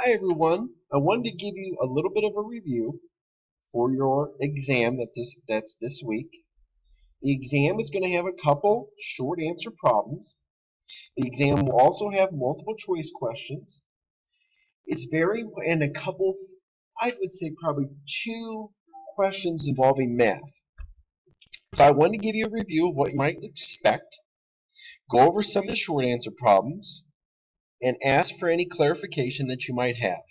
Hi everyone. I wanted to give you a little bit of a review for your exam that's this week. The exam is going to have a couple short answer problems. The exam will also have multiple choice questions. And a couple, I would say probably 2 questions involving math. So I wanted to give you a review of what you might expect, go over some of the short answer problems, and ask for any clarification that you might have.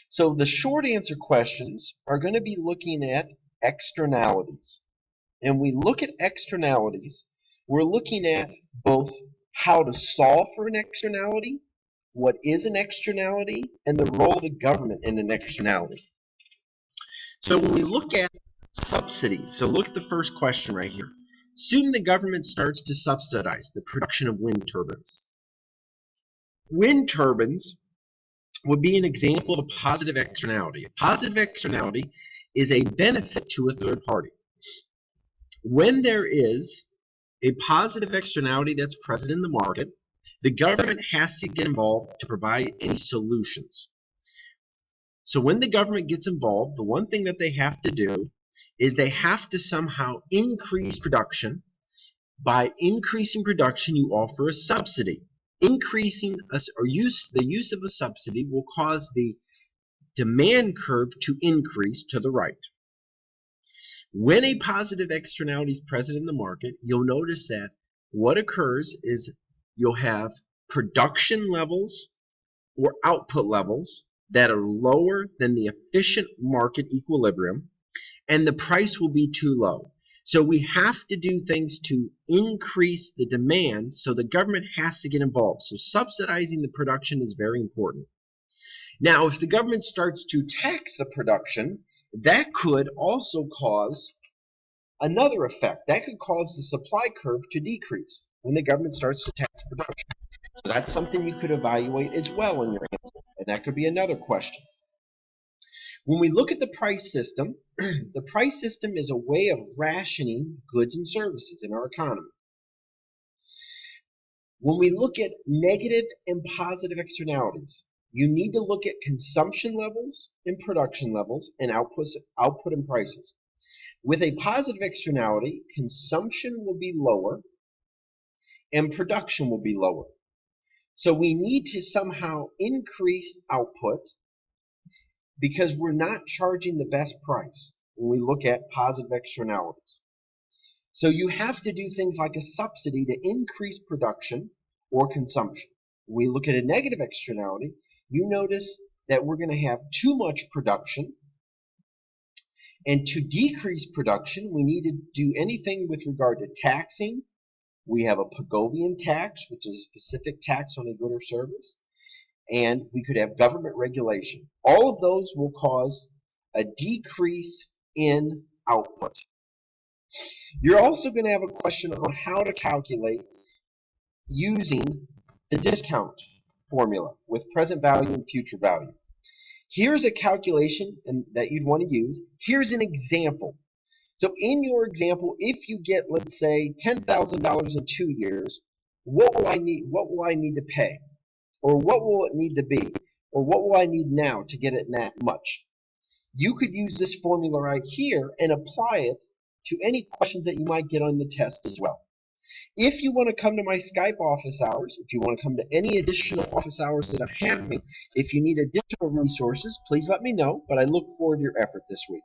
So the short answer questions are going to be looking at externalities. And we look at externalities, we're looking at both how to solve for an externality, what is an externality, and the role of the government in an externality. So when we look at subsidies, so look at the first question right here. Soon the government starts to subsidize the production of wind turbines. Wind turbines would be an example of a positive externality. A positive externality is a benefit to a third party. When there is a positive externality that's present in the market, the government has to get involved to provide any solutions. So when the government gets involved, the one thing that they have to do is they have to somehow increase production. By increasing production, you offer a subsidy. The use of a subsidy will cause the demand curve to increase to the right. When a positive externality is present in the market, you'll notice that what occurs is you'll have production levels or output levels that are lower than the efficient market equilibrium, and the price will be too low. So we have to do things to increase the demand, so the government has to get involved. So subsidizing the production is very important. Now, if the government starts to tax the production, that could also cause another effect. That could cause the supply curve to decrease when the government starts to tax production. So that's something you could evaluate as well in your answer, and that could be another question. When we look at the price system, the price system is a way of rationing goods and services in our economy. When we look at negative and positive externalities, you need to look at consumption levels and production levels and output and prices. With a positive externality, consumption will be lower and production will be lower. So we need to somehow increase output because we're not charging the best price when we look at positive externalities. So you have to do things like a subsidy to increase production or consumption. When we look at a negative externality, you notice that we're going to have too much production, and to decrease production, we need to do anything with regard to taxing. We have a Pigovian tax, which is a specific tax on a good or service, and we could have government regulation. All of those will cause a decrease in output. You're also going to have a question on how to calculate using the discount formula with present value and future value. Here's a calculation that you'd want to use. Here's an example. So in your example, if you get, let's say, $10,000 in 2 years, what will I need to pay? Or what will it need to be? Or what will I need now to get it that much? You could use this formula right here and apply it to any questions that you might get on the test as well. If you want to come to my Skype office hours, if you want to come to any additional office hours that I'm having, if you need additional resources, please let me know, but I look forward to your effort this week.